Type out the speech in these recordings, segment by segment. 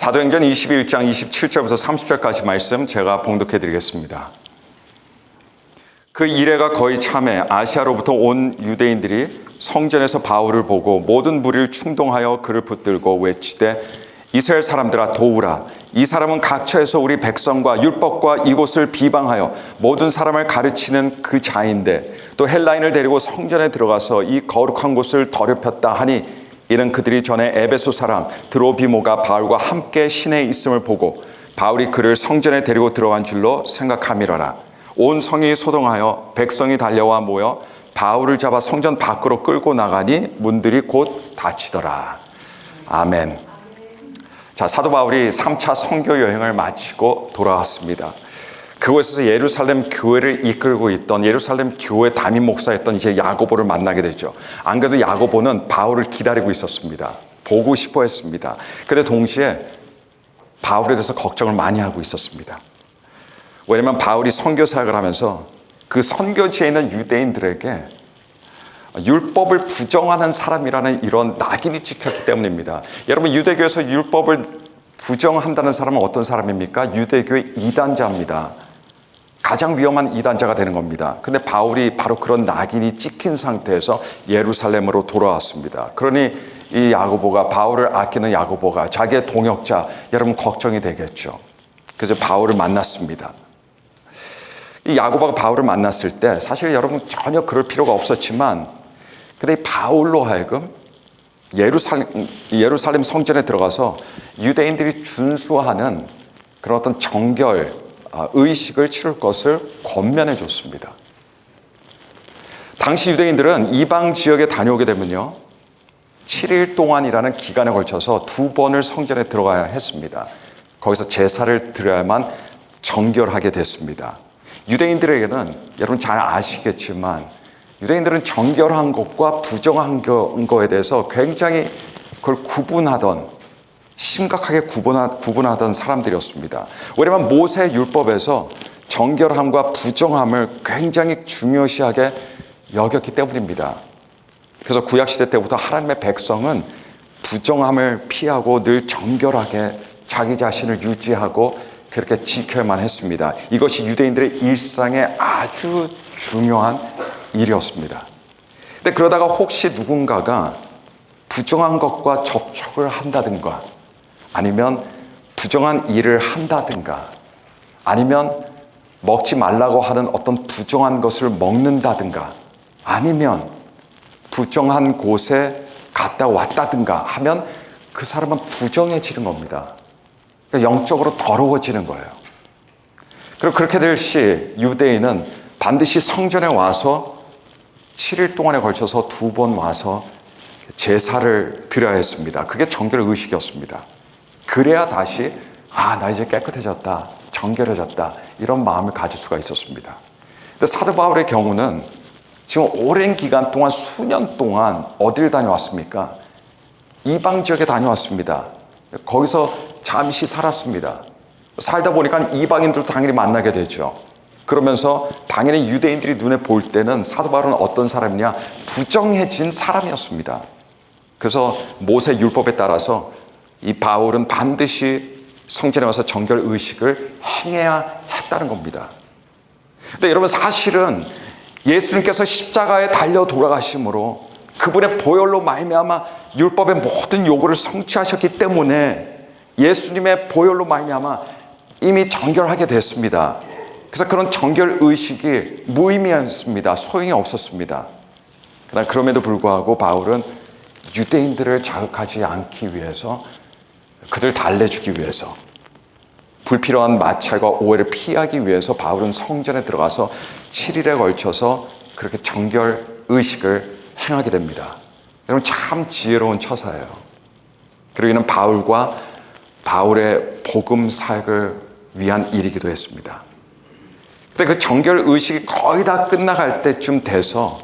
사도행전 21장 27절부터 30절까지 말씀 제가 봉독해 드리겠습니다. 그 이래가 거의 참에 아시아로부터 온 유대인들이 성전에서 바울을 보고 모든 무리를 충동하여 그를 붙들고 외치되 이스라엘 사람들아 도우라. 이 사람은 각처에서 우리 백성과 율법과 이곳을 비방하여 모든 사람을 가르치는 그 자인데 또 헬라인을 데리고 성전에 들어가서 이 거룩한 곳을 더럽혔다 하니 이는 그들이 전에 에베소 사람 드로비모가 바울과 함께 시내에 있음을 보고 바울이 그를 성전에 데리고 들어간 줄로 생각함이러라. 온 성이 소동하여 백성이 달려와 모여 바울을 잡아 성전 밖으로 끌고 나가니 문들이 곧 닫히더라. 아멘. 자, 사도 바울이 3차 선교 여행을 마치고 돌아왔습니다. 그곳에서 예루살렘 교회를 이끌고 있던 예루살렘 교회 담임 목사였던 이제 야고보를 만나게 되죠. 안 그래도 야고보는 바울을 기다리고 있었습니다. 보고 싶어 했습니다. 그런데 동시에 바울에 대해서 걱정을 많이 하고 있었습니다. 왜냐하면 바울이 선교 사역을 하면서 그 선교지에 있는 유대인들에게 율법을 부정하는 사람이라는 이런 낙인이 찍혔기 때문입니다. 여러분, 유대교에서 율법을 부정한다는 사람은 어떤 사람입니까? 유대교의 이단자입니다. 가장 위험한 이단자가 되는 겁니다. 근데 바울이 바로 그런 낙인이 찍힌 상태에서 예루살렘으로 돌아왔습니다. 그러니 이 야고보가, 바울을 아끼는 야고보가 자기의 동역자, 여러분 걱정이 되겠죠. 그래서 바울을 만났습니다. 이 야고보가 바울을 만났을 때 사실 여러분 전혀 그럴 필요가 없었지만 근데 이 바울로 하여금 예루살렘 성전에 들어가서 유대인들이 준수하는 그런 어떤 정결, 의식을 치를 것을 권면해 줬습니다. 당시 유대인들은 이방 지역에 다녀오게 되면요 7일 동안이라는 기간에 걸쳐서 2번을 성전에 들어가야 했습니다. 거기서 제사를 드려야만 정결하게 됐습니다. 유대인들에게는 여러분 잘 아시겠지만 유대인들은 정결한 것과 부정한 거에 대해서 굉장히 그걸 구분하던 심각하게 구분하던 사람들이었습니다. 왜냐하면 모세 율법에서 정결함과 부정함을 굉장히 중요시하게 여겼기 때문입니다. 그래서 구약시대 때부터 하나님의 백성은 부정함을 피하고 늘 정결하게 자기 자신을 유지하고 그렇게 지켜야만 했습니다. 이것이 유대인들의 일상의 아주 중요한 일이었습니다. 근데 그러다가 혹시 누군가가 부정한 것과 접촉을 한다든가 아니면 부정한 일을 한다든가 아니면 먹지 말라고 하는 어떤 부정한 것을 먹는다든가 아니면 부정한 곳에 갔다 왔다든가 하면 그 사람은 부정해지는 겁니다. 그러니까 영적으로 더러워지는 거예요. 그리고 그렇게 될 시 유대인은 반드시 성전에 와서 7일 동안에 걸쳐서 2번 와서 제사를 드려야 했습니다. 그게 정결 의식이었습니다. 그래야 다시 나 이제 깨끗해졌다, 정결해졌다 이런 마음을 가질 수가 있었습니다. 근데 사도 바울의 경우는 지금 오랜 기간 동안 수년 동안 어딜 다녀왔습니까? 이방 지역에 다녀왔습니다. 거기서 잠시 살았습니다. 살다 보니까 이방인들도 당연히 만나게 되죠. 그러면서 당연히 유대인들이 눈에 볼 때는 사도 바울은 어떤 사람이냐? 부정해진 사람이었습니다. 그래서 모세 율법에 따라서 이 바울은 반드시 성전에 와서 정결 의식을 행해야 했다는 겁니다. 근데 여러분 사실은 예수님께서 십자가에 달려 돌아가심으로 그분의 보혈로 말미암아 율법의 모든 요구를 성취하셨기 때문에 예수님의 보혈로 말미암아 이미 정결하게 됐습니다. 그래서 그런 정결 의식이 무의미했습니다. 소용이 없었습니다. 그러나 그럼에도 불구하고 바울은 유대인들을 자극하지 않기 위해서 그들 달래주기 위해서 불필요한 마찰과 오해를 피하기 위해서 바울은 성전에 들어가서 7일에 걸쳐서 그렇게 정결 의식을 행하게 됩니다. 여러분 참 지혜로운 처사예요. 그리고 이는 바울과 바울의 복음 사역을 위한 일이기도 했습니다. 근데 그 정결 의식이 거의 다 끝나갈 때쯤 돼서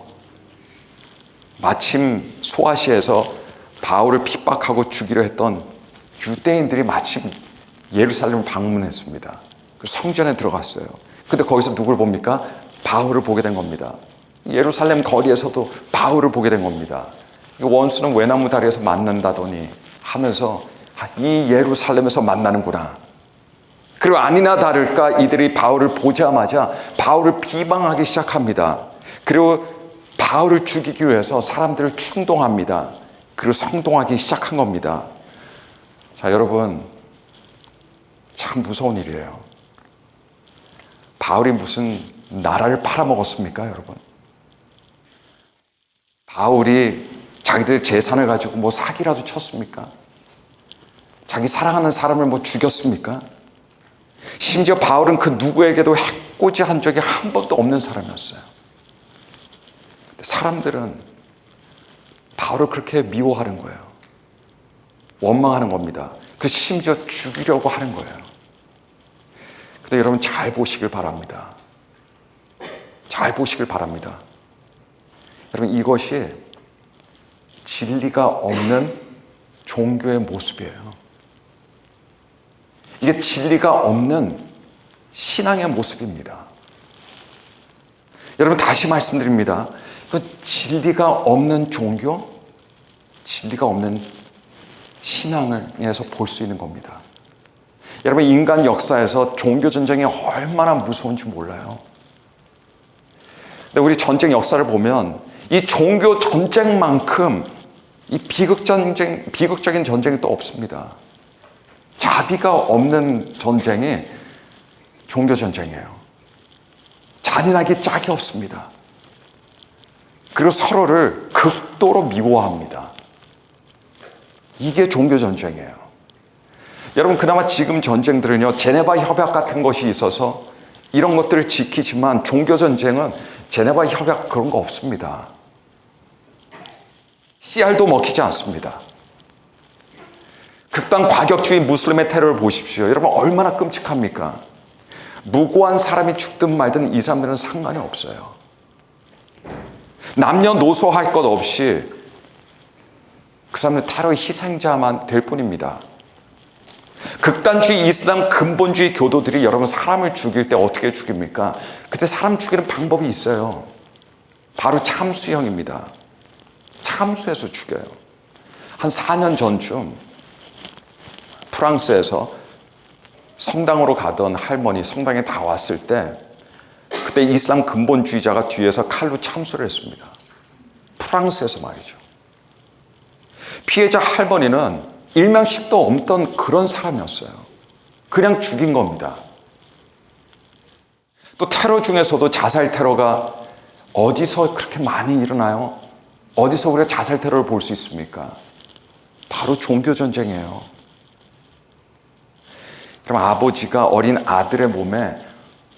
마침 소아시아에서 바울을 핍박하고 죽이려 했던 유대인들이 마침 예루살렘을 방문했습니다. 성전에 들어갔어요. 근데 거기서 누굴 봅니까? 바울을 보게 된 겁니다. 예루살렘 거리에서도 바울을 보게 된 겁니다. 원수는 외나무 다리에서 만난다더니 하면서 이 예루살렘에서 만나는구나. 그리고 아니나 다를까 이들이 바울을 보자마자 바울을 비방하기 시작합니다. 그리고 바울을 죽이기 위해서 사람들을 충동합니다. 그리고 성동하기 시작한 겁니다. 자, 여러분, 참 무서운 일이에요. 바울이 무슨 나라를 팔아먹었습니까, 여러분? 바울이 자기들 재산을 가지고 뭐 사기라도 쳤습니까? 자기 사랑하는 사람을 뭐 죽였습니까? 심지어 바울은 그 누구에게도 해코지한 적이 한 번도 없는 사람이었어요. 근데 사람들은 바울을 그렇게 미워하는 거예요. 원망하는 겁니다. 그 심지어 죽이려고 하는 거예요. 근데 여러분 잘 보시길 바랍니다. 잘 보시길 바랍니다. 여러분 이것이 진리가 없는 종교의 모습이에요. 이게 진리가 없는 신앙의 모습입니다. 여러분 다시 말씀드립니다. 진리가 없는 종교, 진리가 없는 신앙에서 볼 수 있는 겁니다. 여러분 인간 역사에서 종교 전쟁이 얼마나 무서운지 몰라요. 근데 우리 전쟁 역사를 보면 이 종교 전쟁만큼 이 비극적인 전쟁이 또 없습니다. 자비가 없는 전쟁이 종교 전쟁이에요. 잔인하기 짝이 없습니다. 그리고 서로를 극도로 미워합니다. 이게 종교 전쟁이에요. 여러분 그나마 지금 전쟁들은요 제네바 협약 같은 것이 있어서 이런 것들을 지키지만 종교 전쟁은 제네바 협약 그런 거 없습니다. 씨알도 먹히지 않습니다. 극단 과격주의 무슬림의 테러를 보십시오. 여러분 얼마나 끔찍합니까? 무고한 사람이 죽든 말든 이 사람들은 상관이 없어요. 남녀노소 할 것 없이 그 사람은 테러의 희생자만 될 뿐입니다. 극단주의 이슬람 근본주의 교도들이 여러분 사람을 죽일 때 어떻게 죽입니까? 그때 사람 죽이는 방법이 있어요. 바로 참수형입니다. 참수해서 죽여요. 한 4년 전쯤 프랑스에서 성당으로 가던 할머니 성당에 다 왔을 때 그때 이슬람 근본주의자가 뒤에서 칼로 참수를 했습니다. 프랑스에서 말이죠. 피해자 할머니는 일명식도 없던 그런 사람이었어요. 그냥 죽인 겁니다. 또 테러 중에서도 자살 테러가 어디서 그렇게 많이 일어나요? 어디서 우리가 자살 테러를 볼 수 있습니까? 바로 종교 전쟁이에요. 그럼 아버지가 어린 아들의 몸에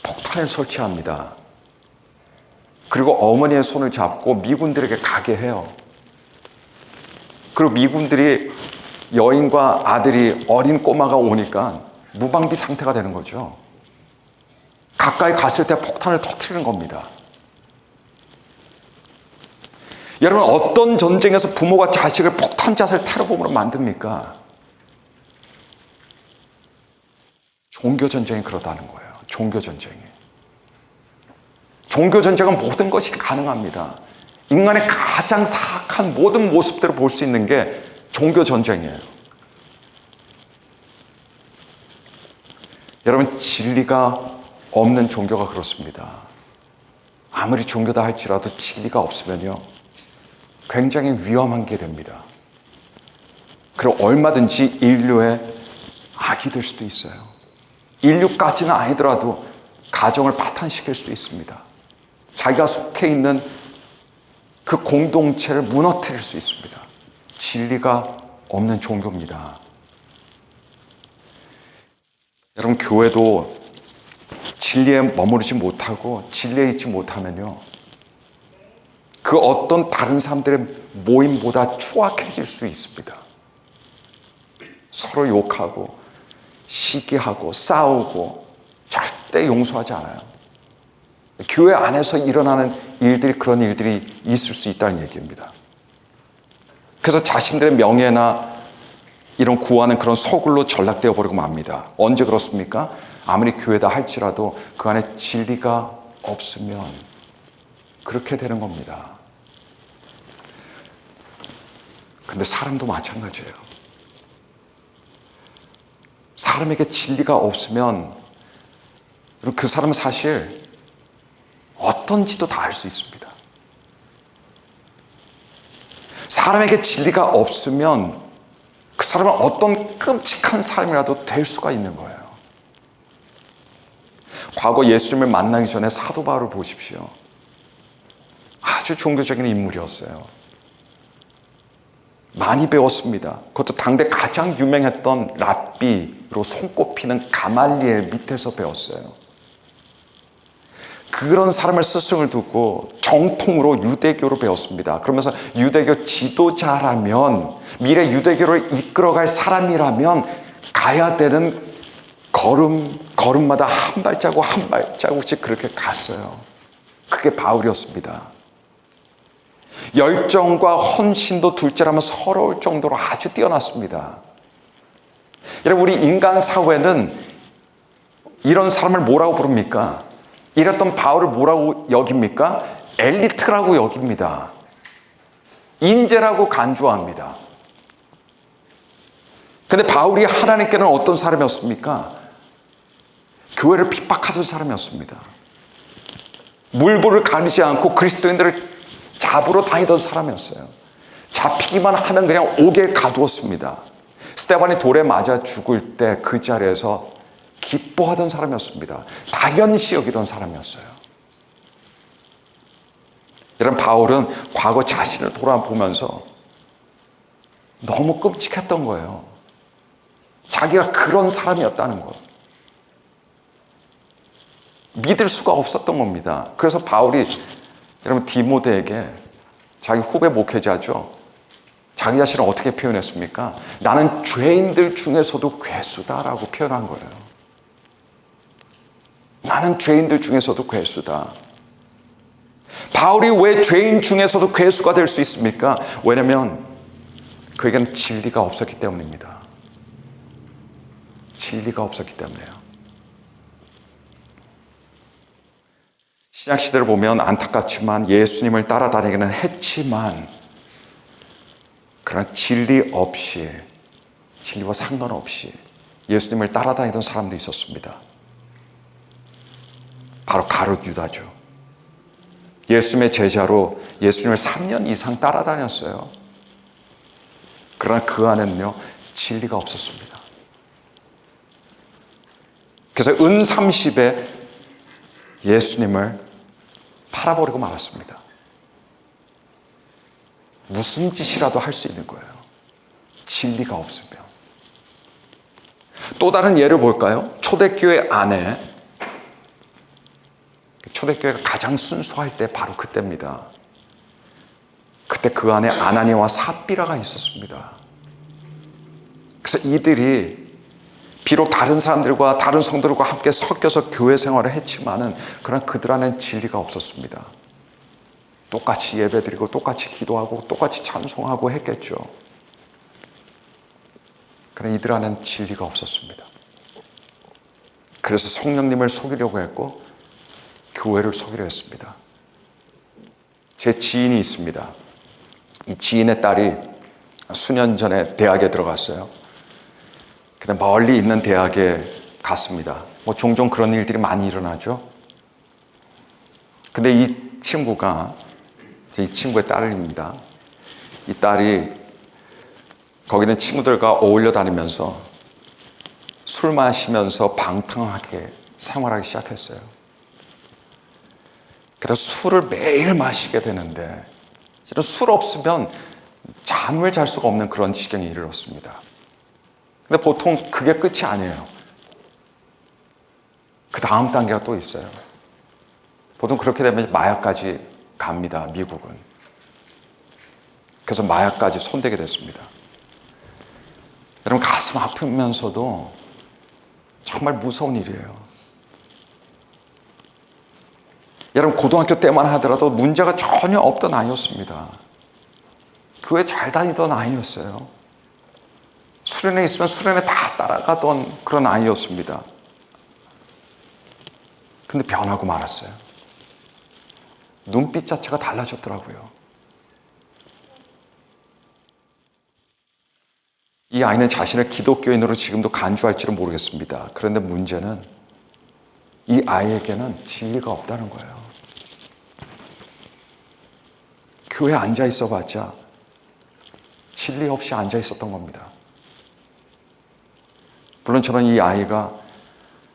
폭탄을 설치합니다. 그리고 어머니의 손을 잡고 미군들에게 가게 해요. 그리고 미군들이 여인과 아들이 어린 꼬마가 오니까 무방비 상태가 되는 거죠. 가까이 갔을 때 폭탄을 터뜨리는 겁니다. 여러분 어떤 전쟁에서 부모가 자식을 폭탄 자살 테러범으로 만듭니까? 종교 전쟁이 그러다는 거예요. 종교 전쟁이. 종교 전쟁은 모든 것이 가능합니다. 인간의 가장 사악한 모든 모습들을 볼 수 있는 게 종교 전쟁이에요. 여러분 진리가 없는 종교가 그렇습니다. 아무리 종교다 할지라도 진리가 없으면요 굉장히 위험한 게 됩니다. 그리고 얼마든지 인류의 악이 될 수도 있어요. 인류까지는 아니더라도 가정을 파탄시킬 수도 있습니다. 자기가 속해 있는 그 공동체를 무너뜨릴 수 있습니다. 진리가 없는 종교입니다. 여러분 교회도 진리에 머무르지 못하고 진리에 있지 못하면요 그 어떤 다른 사람들의 모임보다 추악해질 수 있습니다. 서로 욕하고 시기하고 싸우고 절대 용서하지 않아요. 교회 안에서 일어나는 일들이 그런 일들이 있을 수 있다는 얘기입니다. 그래서 자신들의 명예나 이런 구하는 그런 소굴로 전락되어 버리고 맙니다. 언제 그렇습니까? 아무리 교회다 할지라도 그 안에 진리가 없으면 그렇게 되는 겁니다. 근데 사람도 마찬가지예요. 사람에게 진리가 없으면 그 사람은 사실 어떤지도 다 알 수 있습니다. 사람에게 진리가 없으면 그 사람은 어떤 끔찍한 삶이라도 될 수가 있는 거예요. 과거 예수님을 만나기 전에 사도 바울을 보십시오. 아주 종교적인 인물이었어요. 많이 배웠습니다. 그것도 당대 가장 유명했던 랍비로 손꼽히는 가말리엘 밑에서 배웠어요. 그런 사람을 스승을 두고 정통으로 유대교로 배웠습니다. 그러면서 유대교 지도자라면, 미래 유대교를 이끌어갈 사람이라면 가야 되는 걸음마다 한 발자국 한 발자국씩 그렇게 갔어요. 그게 바울이었습니다. 열정과 헌신도 둘째라면 서러울 정도로 아주 뛰어났습니다. 여러분, 우리 인간 사회는 이런 사람을 뭐라고 부릅니까? 이랬던 바울을 뭐라고 여깁니까? 엘리트라고 여깁니다. 인재라고 간주합니다. 근데 바울이 하나님께는 어떤 사람이었습니까? 교회를 핍박하던 사람이었습니다. 물불을 가리지 않고 그리스도인들을 잡으러 다니던 사람이었어요. 잡히기만 하면 그냥 옥에 가두었습니다. 스데반이 돌에 맞아 죽을 때 그 자리에서 기뻐하던 사람이었습니다. 당연시 여기던 사람이었어요. 여러분, 바울은 과거 자신을 돌아보면서 너무 끔찍했던 거예요. 자기가 그런 사람이었다는 것. 믿을 수가 없었던 겁니다. 그래서 바울이 여러분 디모데에게, 자기 후배 목회자죠, 자기 자신을 어떻게 표현했습니까? 나는 죄인들 중에서도 괴수다라고 표현한 거예요. 나는 죄인들 중에서도 괴수다. 바울이 왜 죄인 중에서도 괴수가 될 수 있습니까? 왜냐하면 그에게는 진리가 없었기 때문입니다. 진리가 없었기 때문에요. 신약시대를 보면 안타깝지만 예수님을 따라다니기는 했지만, 그러나 진리 없이, 진리와 상관없이 예수님을 따라다니던 사람도 있었습니다. 바로 가룟 유다죠. 예수님의 제자로 예수님을 3년 이상 따라다녔어요. 그러나 그 안에는요, 진리가 없었습니다. 그래서 은 30에 예수님을 팔아버리고 말았습니다. 무슨 짓이라도 할 수 있는 거예요. 진리가 없으면. 또 다른 예를 볼까요? 초대교회 안에, 초대교회가 가장 순수할 때 바로 그때입니다. 그때 그 안에 아나니아와 삽비라가 있었습니다. 그래서 이들이 비록 다른 사람들과 다른 성도들과 함께 섞여서 교회 생활을 했지만은, 그러나 그들 안에는 진리가 없었습니다. 똑같이 예배드리고 똑같이 기도하고 똑같이 찬송하고 했겠죠. 그러나 이들 안에는 진리가 없었습니다. 그래서 성령님을 속이려고 했고 교회를 속이려 했습니다. 제 지인이 있습니다. 이 지인의 딸이 수년 전에 대학에 들어갔어요. 근데 멀리 있는 대학에 갔습니다. 뭐 종종 그런 일들이 많이 일어나죠. 근데 이 친구가, 이 친구의 딸입니다. 이 딸이 거기 있는 친구들과 어울려 다니면서 술 마시면서 방탕하게 생활하기 시작했어요. 그래서 술을 매일 마시게 되는데, 술 없으면 잠을 잘 수가 없는 그런 지경에 이르렀습니다. 근데 보통 그게 끝이 아니에요. 그 다음 단계가 또 있어요. 보통 그렇게 되면 마약까지 갑니다, 미국은. 그래서 마약까지 손대게 됐습니다. 여러분, 가슴 아프면서도 정말 무서운 일이에요. 여러분, 고등학교 때만 하더라도 문제가 전혀 없던 아이였습니다. 교회 잘 다니던 아이였어요. 수련회 있으면 수련회 다 따라가던 그런 아이였습니다. 근데 변하고 말았어요. 눈빛 자체가 달라졌더라고요. 이 아이는 자신을 기독교인으로 지금도 간주할지는 모르겠습니다. 그런데 문제는 이 아이에게는 진리가 없다는 거예요. 교회에 앉아 있어 봤자 진리 없이 앉아 있었던 겁니다. 물론 저는 이 아이가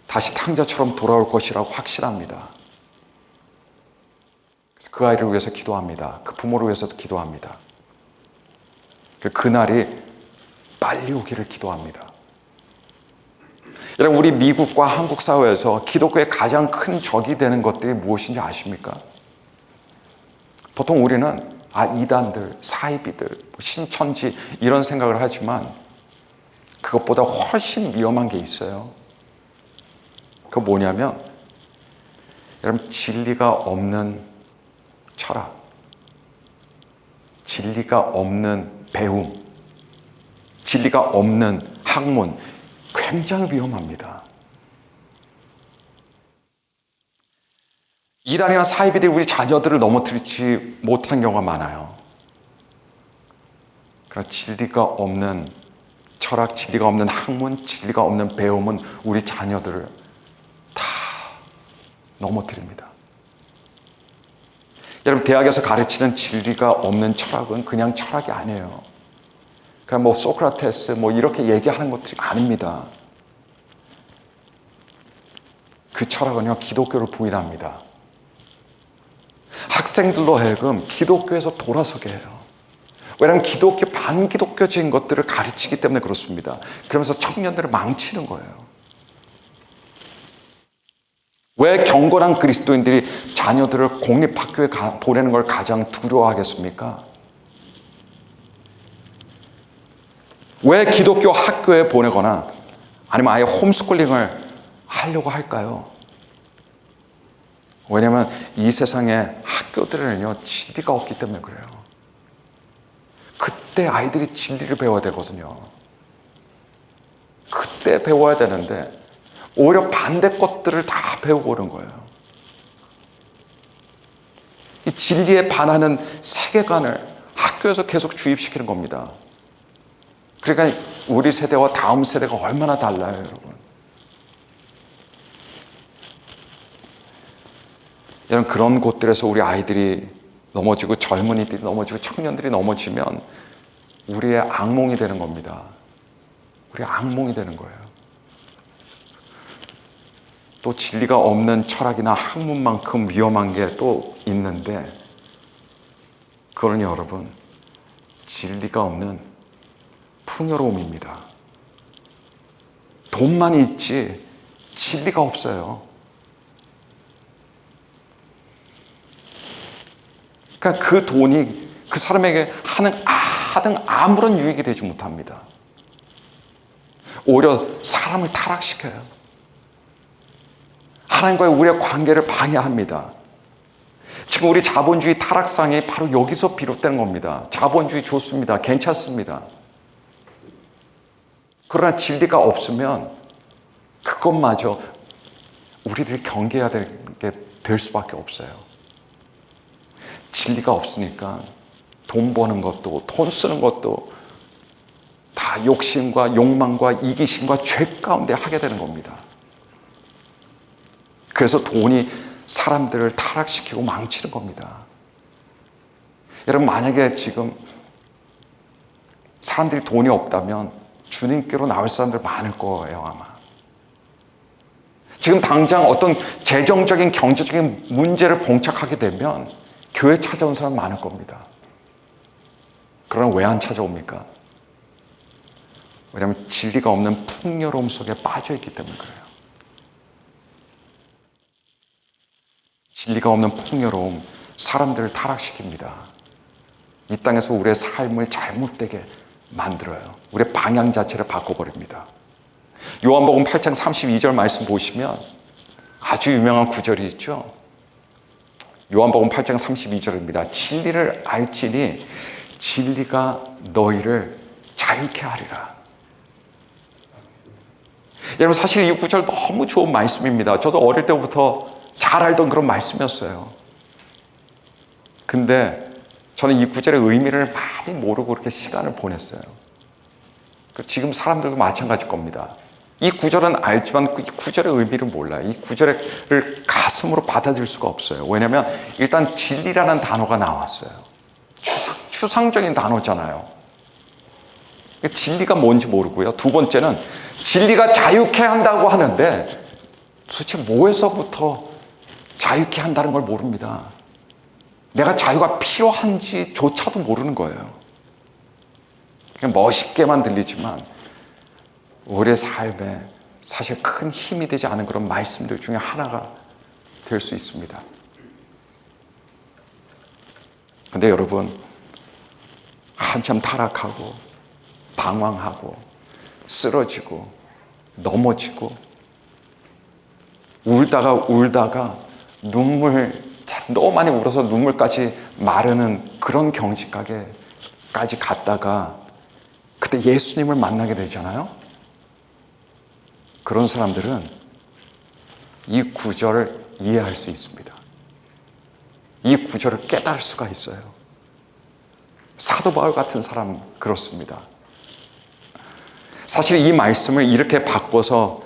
다시 탕자처럼 돌아올 것이라고 확신합니다. 그래서 그 아이를 위해서 기도합니다. 그 부모를 위해서도 기도합니다. 그날이 빨리 오기를 기도합니다. 여러분, 우리 미국과 한국 사회에서 기독교의 가장 큰 적이 되는 것들이 무엇인지 아십니까? 보통 우리는 이단들, 사이비들, 신천지 이런 생각을 하지만 그것보다 훨씬 위험한 게 있어요. 그거 뭐냐면 여러분, 진리가 없는 철학, 진리가 없는 배움, 진리가 없는 학문, 굉장히 위험합니다. 이단이나 사이비들이 우리 자녀들을 넘어뜨리지 못한 경우가 많아요. 그러나 진리가 없는 철학, 진리가 없는 학문, 진리가 없는 배움은 우리 자녀들을 다 넘어뜨립니다. 여러분, 대학에서 가르치는 진리가 없는 철학은 그냥 철학이 아니에요. 그냥 소크라테스 이렇게 얘기하는 것들이 아닙니다. 그 철학은요, 기독교를 부인합니다. 학생들로 하여금 기독교에서 돌아서게 해요. 왜냐하면 반기독교적인 것들을 가르치기 때문에 그렇습니다. 그러면서 청년들을 망치는 거예요. 왜 경건한 그리스도인들이 자녀들을 공립학교에 보내는 걸 가장 두려워하겠습니까? 왜 기독교 학교에 보내거나 아니면 아예 홈스쿨링을 하려고 할까요? 왜냐하면 이 세상의 학교들에는요, 진리가 없기 때문에 그래요. 그때 아이들이 진리를 배워야 되거든요. 그때 배워야 되는데 오히려 반대 것들을 다 배우고 오는 거예요. 이 진리에 반하는 세계관을 학교에서 계속 주입시키는 겁니다. 그러니까 우리 세대와 다음 세대가 얼마나 달라요, 여러분. 여러분, 그런 곳들에서 우리 아이들이 넘어지고 젊은이들이 넘어지고 청년들이 넘어지면 우리의 악몽이 되는 겁니다. 우리의 악몽이 되는 거예요. 또 진리가 없는 철학이나 학문만큼 위험한 게 또 있는데, 그거는 여러분, 진리가 없는 풍요로움입니다. 돈만 있지 진리가 없어요. 그러니까 그 돈이 그 사람에게 하등 아무런 유익이 되지 못합니다. 오히려 사람을 타락시켜요. 하나님과의 우리의 관계를 방해합니다. 지금 우리 자본주의 타락상이 바로 여기서 비롯된 겁니다. 자본주의 좋습니다. 괜찮습니다. 그러나 진리가 없으면 그것마저 우리를 경계해야 될 수밖에 없어요. 진리가 없으니까 돈 버는 것도 돈 쓰는 것도 다 욕심과 욕망과 이기심과 죄 가운데 하게 되는 겁니다. 그래서 돈이 사람들을 타락시키고 망치는 겁니다. 여러분, 만약에 지금 사람들이 돈이 없다면 주님께로 나올 사람들 많을 거예요, 아마. 지금 당장 어떤 재정적인 경제적인 문제를 봉착하게 되면 교회 찾아온 사람 많을 겁니다. 그러나 왜 안 찾아옵니까? 왜냐하면 진리가 없는 풍요로움 속에 빠져있기 때문에 그래요. 진리가 없는 풍요로움, 사람들을 타락시킵니다. 이 땅에서 우리의 삶을 잘못되게 만들어요. 우리의 방향 자체를 바꿔버립니다. 요한복음 8장 32절 말씀 보시면 아주 유명한 구절이 있죠. 요한복음 8장 32절입니다. 진리를 알지니 진리가 너희를 자유케 하리라. 여러분, 사실 이 구절 너무 좋은 말씀입니다. 저도 어릴 때부터 잘 알던 그런 말씀이었어요. 근데 저는 이 구절의 의미를 많이 모르고 그렇게 시간을 보냈어요. 지금 사람들도 마찬가지일 겁니다. 이 구절은 알지만 이 구절의 의미를 몰라요. 이 구절을 가슴으로 받아들일 수가 없어요. 왜냐하면 일단 진리라는 단어가 나왔어요. 추상적인 단어잖아요. 진리가 뭔지 모르고요. 두 번째는 진리가 자유케 한다고 하는데 도대체 뭐에서부터 자유케 한다는 걸 모릅니다. 내가 자유가 필요한지조차도 모르는 거예요. 그냥 멋있게만 들리지만 우리의 삶에 사실 큰 힘이 되지 않은 그런 말씀들 중에 하나가 될 수 있습니다. 근데 여러분, 한참 타락하고 방황하고 쓰러지고 넘어지고 울다가 너무 많이 울어서 눈물까지 마르는 그런 경지까지 갔다가 그때 예수님을 만나게 되잖아요. 그런 사람들은 이 구절을 이해할 수 있습니다. 이 구절을 깨달을 수가 있어요. 사도 바울 같은 사람 그렇습니다. 사실 이 말씀을 이렇게 바꿔서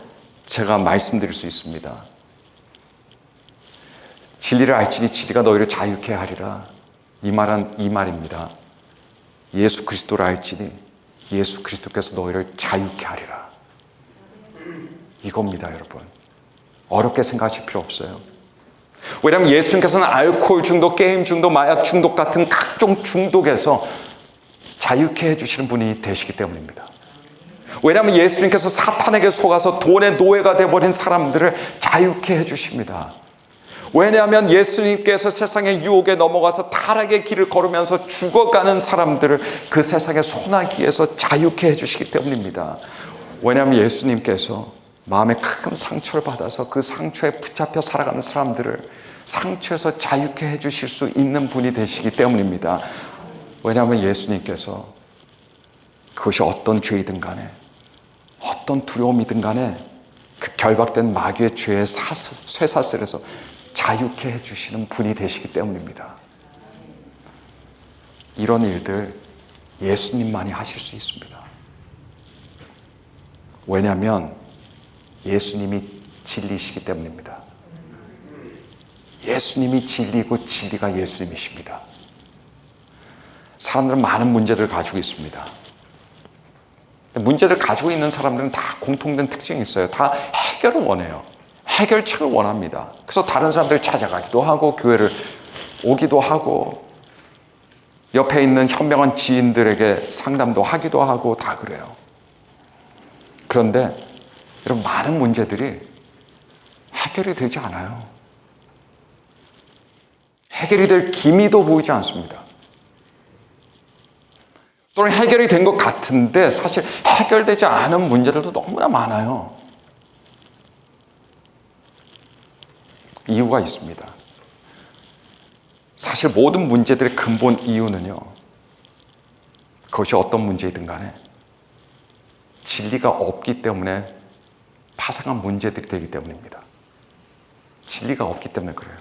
제가 말씀드릴 수 있습니다. 진리를 알지니 진리가 너희를 자유케 하리라. 이 말은 이 말입니다. 예수 그리스도를 알지니 예수 그리스도께서 너희를 자유케 하리라. 이겁니다, 여러분. 어렵게 생각하실 필요 없어요. 왜냐하면 예수님께서는 알코올 중독, 게임 중독, 마약 중독 같은 각종 중독에서 자유케 해주시는 분이 되시기 때문입니다. 왜냐하면 예수님께서 사탄에게 속아서 돈의 노예가 되어버린 사람들을 자유케 해주십니다. 왜냐하면 예수님께서 세상의 유혹에 넘어가서 타락의 길을 걸으면서 죽어가는 사람들을 그 세상의 소나기에서 자유케 해주시기 때문입니다. 왜냐하면 예수님께서 마음에 큰 상처를 받아서 그 상처에 붙잡혀 살아가는 사람들을 상처에서 자유케 해주실 수 있는 분이 되시기 때문입니다. 왜냐하면 예수님께서 그것이 어떤 죄이든 간에 어떤 두려움이든 간에 그 결박된 마귀의 죄의 쇠사슬에서 자유케 해주시는 분이 되시기 때문입니다. 이런 일들 예수님만이 하실 수 있습니다. 왜냐하면 예수님이 진리시기 때문입니다. 예수님이 진리고 진리가 예수님이십니다. 사람들은 많은 문제들을 가지고 있습니다. 문제를 가지고 있는 사람들은 다 공통된 특징이 있어요. 다 해결을 원해요. 해결책을 원합니다. 그래서 다른 사람들을 찾아가기도 하고 교회를 오기도 하고 옆에 있는 현명한 지인들에게 상담도 하기도 하고 다 그래요. 그런데 이런 많은 문제들이 해결이 되지 않아요. 해결이 될 기미도 보이지 않습니다. 또는 해결이 된 것 같은데 사실 해결되지 않은 문제들도 너무나 많아요. 이유가 있습니다. 사실 모든 문제들의 근본 이유는요, 그것이 어떤 문제이든 간에 진리가 없기 때문에 파생한 문제들이 되기 때문입니다. 진리가 없기 때문에 그래요.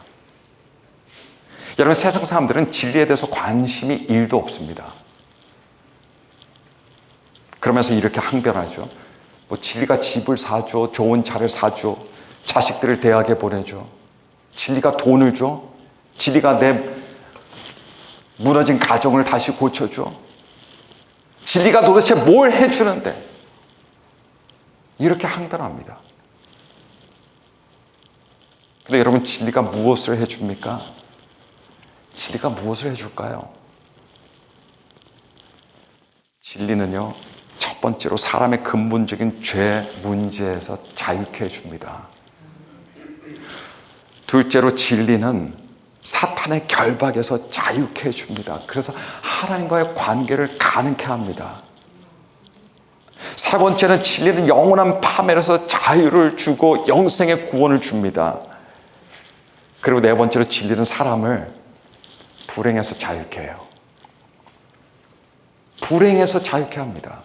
여러분, 세상 사람들은 진리에 대해서 관심이 1도 없습니다. 그러면서 이렇게 항변하죠. 뭐 진리가 집을 사줘, 좋은 차를 사줘, 자식들을 대학에 보내줘, 진리가 돈을 줘, 진리가 내 무너진 가정을 다시 고쳐줘, 진리가 도대체 뭘 해주는데, 이렇게 항변합니다. 근데 여러분, 진리가 무엇을 해줍니까? 진리가 무엇을 해줄까요? 진리는요, 첫 번째로 사람의 근본적인 죄 문제에서 자유케 해줍니다. 둘째로 진리는 사탄의 결박에서 자유케 해줍니다. 그래서 하나님과의 관계를 가능케 합니다. 세 번째는 진리는 영원한 파멸에서 자유를 주고 영생의 구원을 줍니다. 그리고 네 번째로 진리는 사람을 불행에서 자유케 해요. 불행에서 자유케 합니다.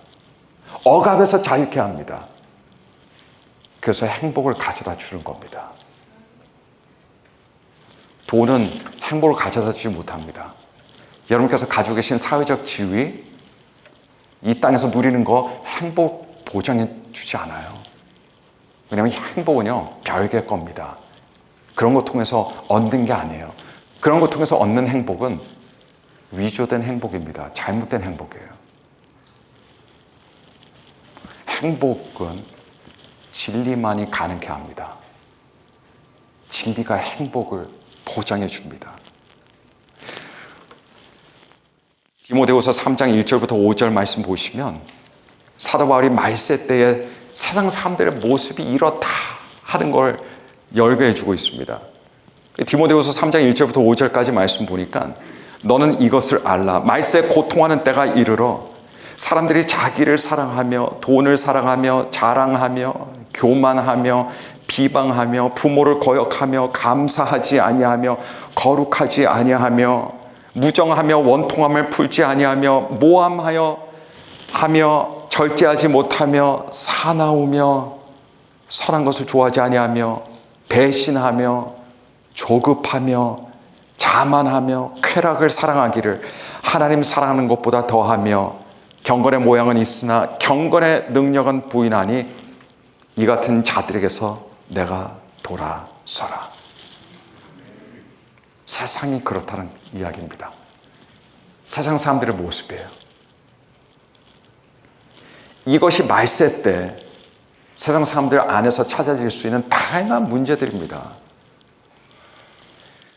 억압에서 자유케 합니다. 그래서 행복을 가져다 주는 겁니다. 돈은 행복을 가져다 주지 못합니다. 여러분께서 가지고 계신 사회적 지위, 이 땅에서 누리는 거 행복 보장해 주지 않아요. 왜냐하면 행복은요, 별개 겁니다. 그런 거 통해서 얻는 게 아니에요. 그런 거 통해서 얻는 행복은 위조된 행복입니다. 잘못된 행복이에요. 행복은 진리만이 가능케 합니다. 진리가 행복을 보장해 줍니다. 디모데후서 3장 1절부터 5절 말씀 보시면 사도 바울이 말세 때에 세상 사람들의 모습이 이렇다 하는 걸 열거해 주고 있습니다. 디모데후서 3장 1절부터 5절까지 말씀 보니까 너는 이것을 알라. 말세 고통하는 때가 이르러 사람들이 자기를 사랑하며 돈을 사랑하며 자랑하며 교만하며 비방하며 부모를 거역하며 감사하지 아니하며 거룩하지 아니하며 무정하며 원통함을 풀지 아니하며 모함하여 하며 절제하지 못하며 사나우며 선한 것을 좋아하지 아니하며 배신하며 조급하며 자만하며 쾌락을 사랑하기를 하나님 사랑하는 것보다 더하며 경건의 모양은 있으나 경건의 능력은 부인하니 이 같은 자들에게서 내가 돌아서라. 세상이 그렇다는 이야기입니다. 세상 사람들의 모습이에요. 이것이 말세 때 세상 사람들 안에서 찾아질 수 있는 다양한 문제들입니다.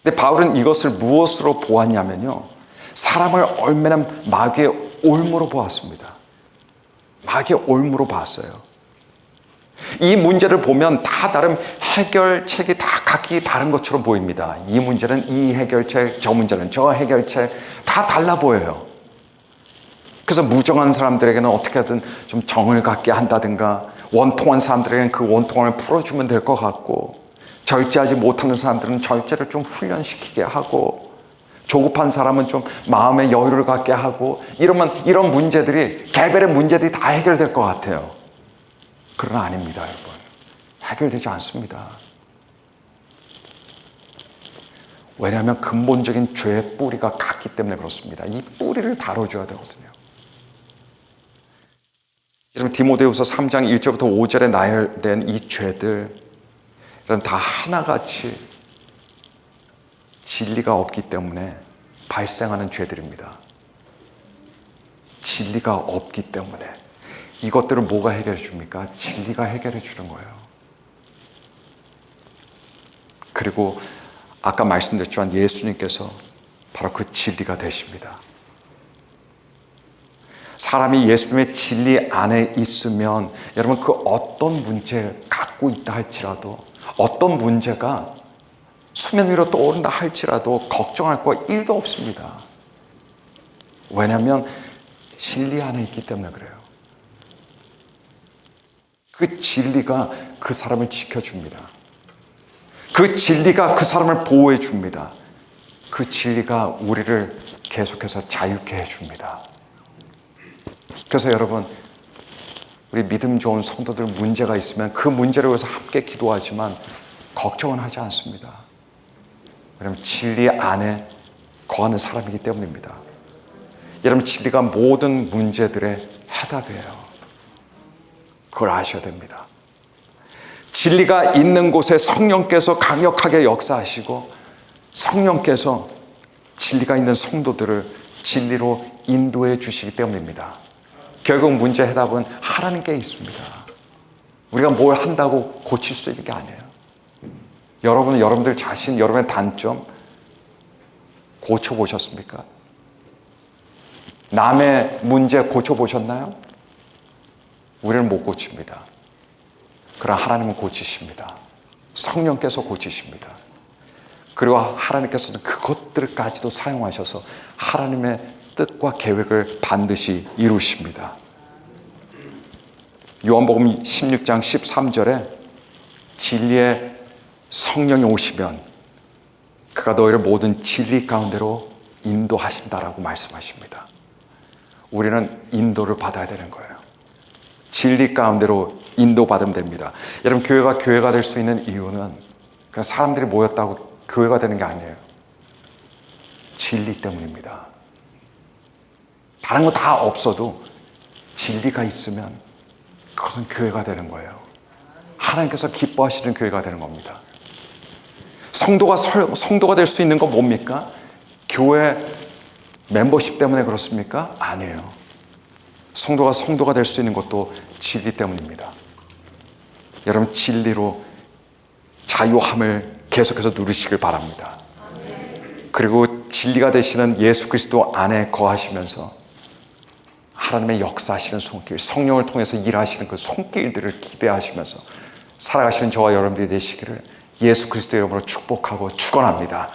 근데 바울은 이것을 무엇으로 보았냐면요, 사람을 얼마나 마귀의 올무로 보았습니다. 마귀의 올무로 봤어요. 이 문제를 보면 다 다른 해결책이 다 각기 다른 것처럼 보입니다. 이 문제는 이 해결책, 저 문제는 저 해결책, 다 달라 보여요. 그래서 무정한 사람들에게는 어떻게든 좀 정을 갖게 한다든가, 원통한 사람들에게는 그 원통함을 풀어주면 될 것 같고, 절제하지 못하는 사람들은 절제를 좀 훈련시키게 하고, 조급한 사람은 좀 마음의 여유를 갖게 하고, 이러면 이런 문제들이, 개별의 문제들이 다 해결될 것 같아요. 그러나 아닙니다, 여러분. 해결되지 않습니다. 왜냐하면 근본적인 죄의 뿌리가 같기 때문에 그렇습니다. 이 뿌리를 다뤄줘야 되거든요. 여러분, 디모데후서 3장 1절부터 5절에 나열된 이 죄들, 여러분, 다 하나같이 진리가 없기 때문에 발생하는 죄들입니다. 진리가 없기 때문에. 이것들을 뭐가 해결해 줍니까? 진리가 해결해 주는 거예요. 그리고 아까 말씀드렸지만 예수님께서 바로 그 진리가 되십니다. 사람이 예수님의 진리 안에 있으면 여러분, 그 어떤 문제 갖고 있다 할지라도, 어떤 문제가 수면 위로 떠오른다 할지라도 걱정할 거 1도 없습니다. 왜냐하면 진리 안에 있기 때문에 그래요. 그 진리가 그 사람을 지켜줍니다. 그 진리가 그 사람을 보호해 줍니다. 그 진리가 우리를 계속해서 자유케 해줍니다. 그래서 여러분, 우리 믿음 좋은 성도들 문제가 있으면 그 문제를 위해서 함께 기도하지만 걱정은 하지 않습니다. 왜냐하면 진리 안에 거하는 사람이기 때문입니다. 여러분, 진리가 모든 문제들의 해답이에요. 그걸 아셔야 됩니다. 진리가 있는 곳에 성령께서 강력하게 역사하시고, 성령께서 진리가 있는 성도들을 진리로 인도해 주시기 때문입니다. 결국 문제 해답은 하나님께 있습니다. 우리가 뭘 한다고 고칠 수 있는 게 아니에요. 여러분은 여러분들 자신, 여러분의 단점 고쳐보셨습니까? 남의 문제 고쳐보셨나요? 우리는 못 고칩니다. 그러나 하나님은 고치십니다. 성령께서 고치십니다. 그리고 하나님께서는 그것들까지도 사용하셔서 하나님의 뜻과 계획을 반드시 이루십니다. 요한복음 16장 13절에 진리의 성령이 오시면 그가 너희를 모든 진리 가운데로 인도하신다라고 말씀하십니다. 우리는 인도를 받아야 되는 거예요. 진리 가운데로 인도받으면 됩니다. 여러분, 교회가 될 수 있는 이유는 그냥 사람들이 모였다고 교회가 되는 게 아니에요. 진리 때문입니다. 다른 거 다 없어도 진리가 있으면 그것은 교회가 되는 거예요. 하나님께서 기뻐하시는 교회가 되는 겁니다. 성도가 될 수 있는 건 뭡니까? 교회 멤버십 때문에 그렇습니까? 아니에요. 성도가 될 수 있는 것도 진리 때문입니다. 여러분, 진리로 자유함을 계속해서 누리시길 바랍니다. 그리고 진리가 되시는 예수 그리스도 안에 거하시면서 하나님의 역사하시는 손길, 성령을 통해서 일하시는 그 손길들을 기대하시면서 살아가시는 저와 여러분들이 되시기를 예수 그리스도의 이름으로 축복하고 축원합니다.